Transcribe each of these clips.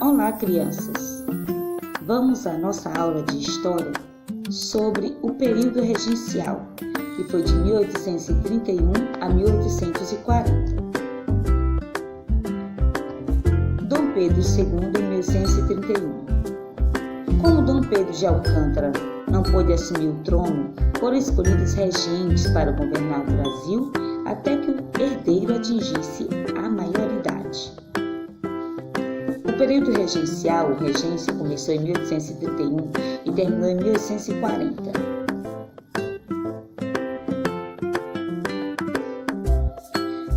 Olá, crianças! Vamos à nossa aula de História sobre o período regencial, que foi de 1831 a 1840. Dom Pedro II em 1831. Como Dom Pedro de Alcântara não pôde assumir o trono, foram escolhidos regentes para governar o Brasil até que o herdeiro atingisse a maioridade. O período regencial, ou regência, começou em 1831 e terminou em 1840.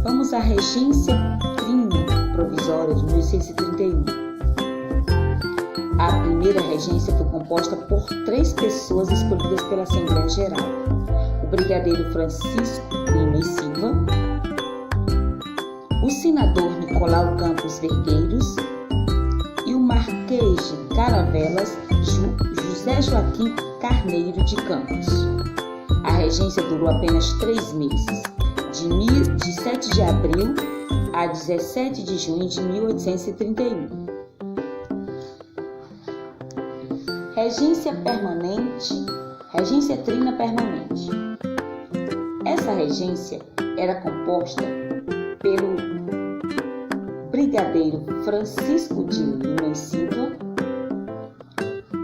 Vamos à regência trina provisória de 1831. A primeira regência foi composta por 3 pessoas escolhidas pela Assembleia Geral: o brigadeiro Francisco Lima e Silva, o senador Nicolau Campos Vergueiros e o marquês de Caravelas José Joaquim Carneiro de Campos. A regência durou apenas 3 meses, de 7 de abril a 17 de junho de 1831. Regência trina permanente. Essa regência era composta pelo brigadeiro Francisco de Lima e Silva,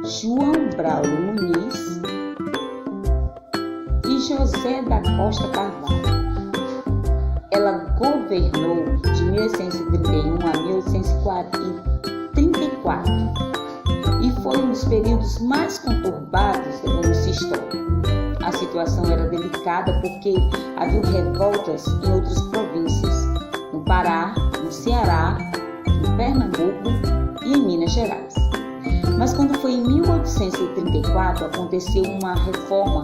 João Braulio Muniz e José da Costa Carvalho. Ela governou de 1831 a 1834 e foi um dos períodos mais conturbados da nossa história. A situação era delicada porque havia revoltas em outras províncias, no Pará, no Ceará, em Pernambuco e em Minas Gerais. Mas quando foi em 1834, aconteceu uma reforma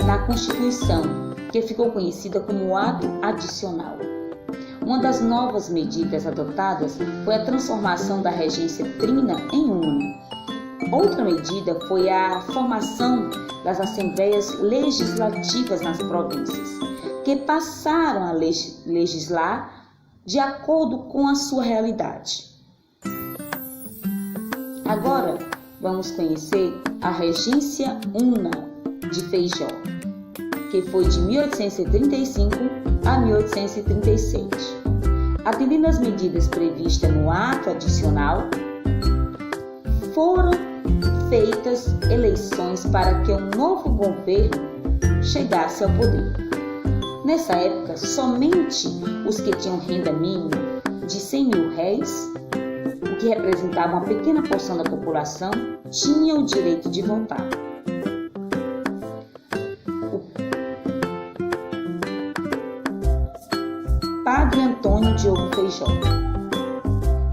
na Constituição, que ficou conhecida como Ato Adicional. Uma das novas medidas adotadas foi a transformação da regência trina em una. Outra medida foi a formação das assembleias legislativas nas províncias, que passaram a legislar de acordo com a sua realidade. Agora vamos conhecer a regência una de Feijó, que foi de 1835 a 1836. Atendendo às medidas previstas no ato adicional, foram feitas eleições para que um novo governo chegasse ao poder. Nessa época, somente os que tinham renda mínima de 100 mil réis, o que representava uma pequena porção da população, tinham o direito de votar. Padre Antônio Diogo Feijó.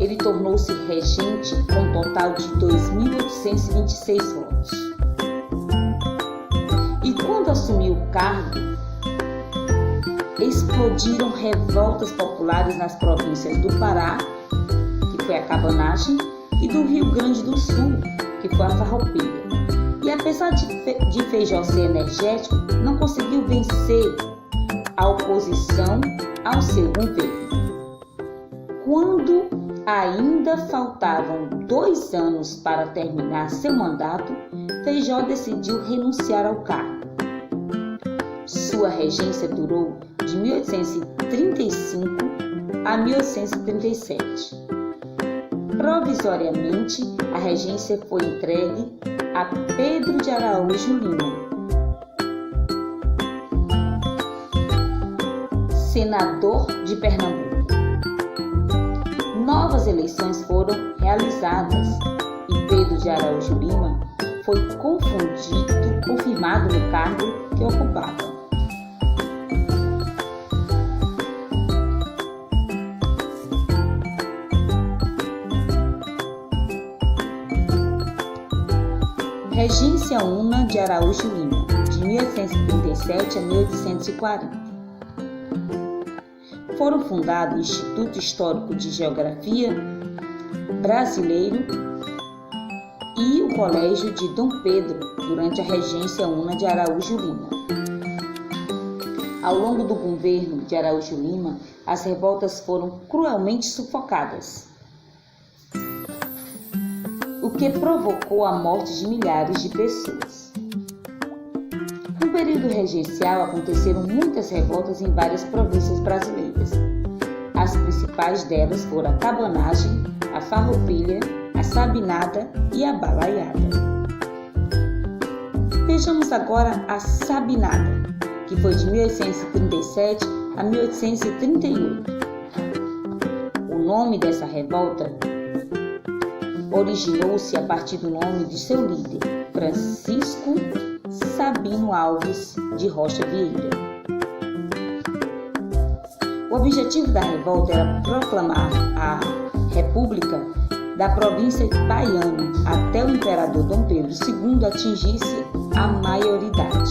Ele tornou-se regente com um total de 2.826 votos. E quando assumiu o cargo, explodiram revoltas populares nas províncias do Pará, que foi a cabanagem, e do Rio Grande do Sul, que foi a farroupilha. E apesar de Feijó ser energético, não conseguiu vencer a oposição ao seu governo. Quando ainda faltavam 2 anos para terminar seu mandato, Feijó decidiu renunciar ao cargo. Sua regência durou de 1835 a 1837. Provisoriamente, a regência foi entregue a Pedro de Araújo Lima, senador de Pernambuco. Novas eleições foram realizadas e Pedro de Araújo Lima foi confirmado no cargo que ocupava. Regência una de Araújo Lima, de 1837 a 1840. Foram fundados o Instituto Histórico de Geografia Brasileiro e o Colégio de Dom Pedro durante a regência una de Araújo Lima. Ao longo do governo de Araújo Lima, as revoltas foram cruelmente sufocadas. o que provocou a morte de milhares de pessoas. No período regencial aconteceram muitas revoltas em várias províncias brasileiras. As principais delas foram a cabanagem, a farroupilha, a sabinada e a balaiada. Vejamos agora a sabinada, que foi de 1837 a 1838. O nome dessa revolta originou-se a partir do nome de seu líder, Francisco Sabino Alves de Rocha Vieira. O objetivo da revolta era proclamar a República da província baiana até o imperador Dom Pedro II atingisse a maioridade.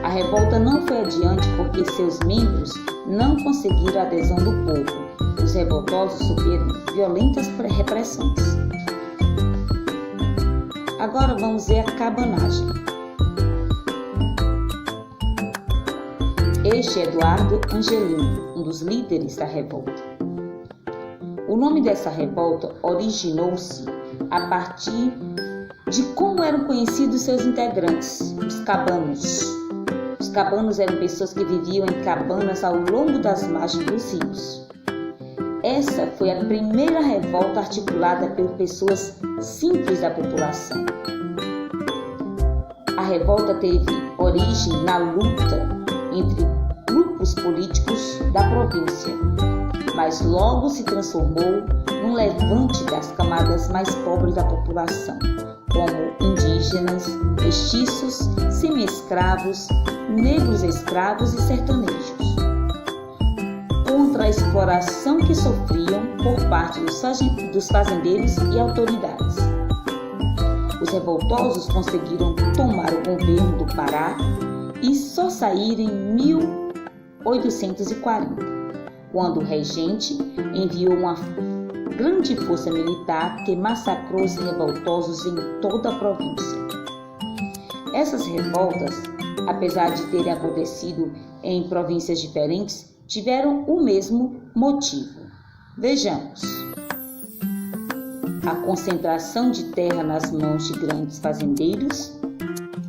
A revolta não foi adiante porque seus membros não conseguiram a adesão do povo. Os revoltosos sofreram violentas repressões. Agora vamos ver a cabanagem. Este é Eduardo Angelino, um dos líderes da revolta. O nome dessa revolta originou-se a partir de como eram conhecidos seus integrantes, os cabanos. Os cabanos eram pessoas que viviam em cabanas ao longo das margens dos rios. Essa foi a primeira revolta articulada por pessoas simples da população. A revolta teve origem na luta entre grupos políticos da província, mas logo se transformou num levante das camadas mais pobres da população, como indígenas, mestiços, semi-escravos, negros escravos e sertanejos, contra a exploração que sofriam por parte dos fazendeiros e autoridades. Os revoltosos conseguiram tomar o governo do Pará e só saíram em 1840, quando o regente enviou uma grande força militar que massacrou os revoltosos em toda a província. Essas revoltas, apesar de terem acontecido em províncias diferentes, tiveram o mesmo motivo. Vejamos: a concentração de terra nas mãos de grandes fazendeiros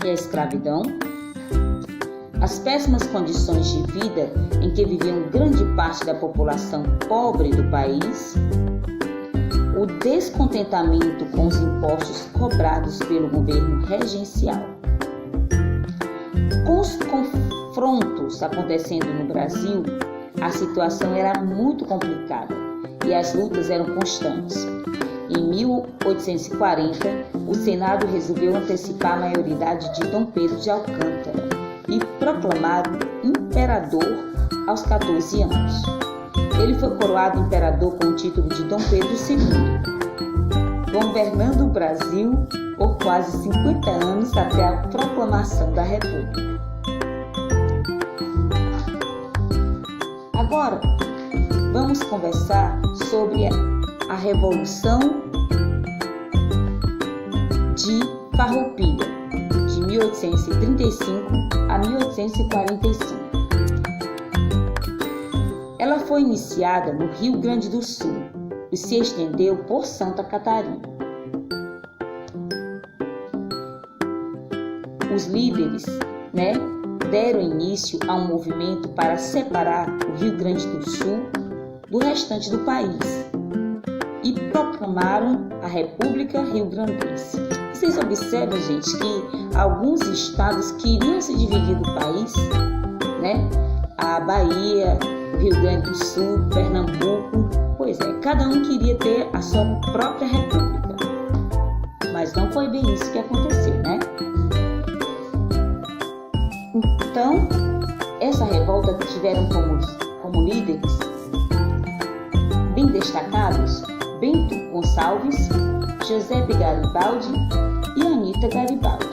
e a escravidão, as péssimas condições de vida em que viviam grande parte da população pobre do país, o descontentamento com os impostos cobrados pelo governo regencial. Com os confrontos acontecendo no Brasil, a situação era muito complicada e as lutas eram constantes. Em 1840, o Senado resolveu antecipar a maioridade de Dom Pedro de Alcântara e proclamá-lo imperador aos 14 anos. Ele foi coroado imperador com o título de Dom Pedro II, governando o Brasil por quase 50 anos até a proclamação da República. Agora, vamos conversar sobre a Revolução de Farroupilha, de 1835 a 1845. Ela foi iniciada no Rio Grande do Sul e se estendeu por Santa Catarina. Os líderes, deram início a um movimento para separar o Rio Grande do Sul do restante do país e proclamaram a República Rio-Grandense. Vocês observam, gente, que alguns estados queriam se dividir do país, A Bahia, Rio Grande do Sul, Pernambuco, pois é, cada um queria ter a sua própria república. Mas não foi bem isso que aconteceu, Então, essa revolta tiveram como líderes bem destacados Bento Gonçalves, Giuseppe Garibaldi e Anita Garibaldi.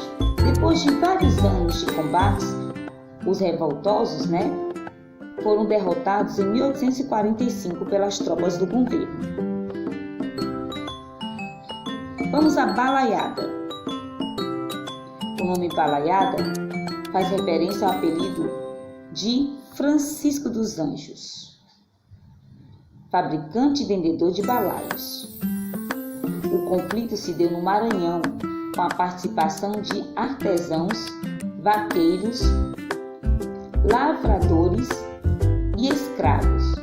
Depois de vários anos de combates, os revoltosos, foram derrotados em 1845 pelas tropas do governo. Vamos à balaiada. O nome balaiada faz referência ao apelido de Francisco dos Anjos, fabricante e vendedor de balaios. O conflito se deu no Maranhão, com a participação de artesãos, vaqueiros, lavradores e escravos,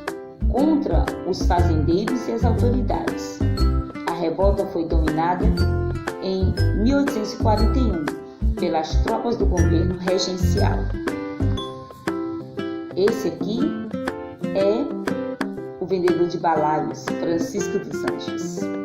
contra os fazendeiros e as autoridades. A revolta foi dominada em 1841 pelas tropas do governo regencial. Esse aqui é o vendedor de balaios, Francisco dos Anjos.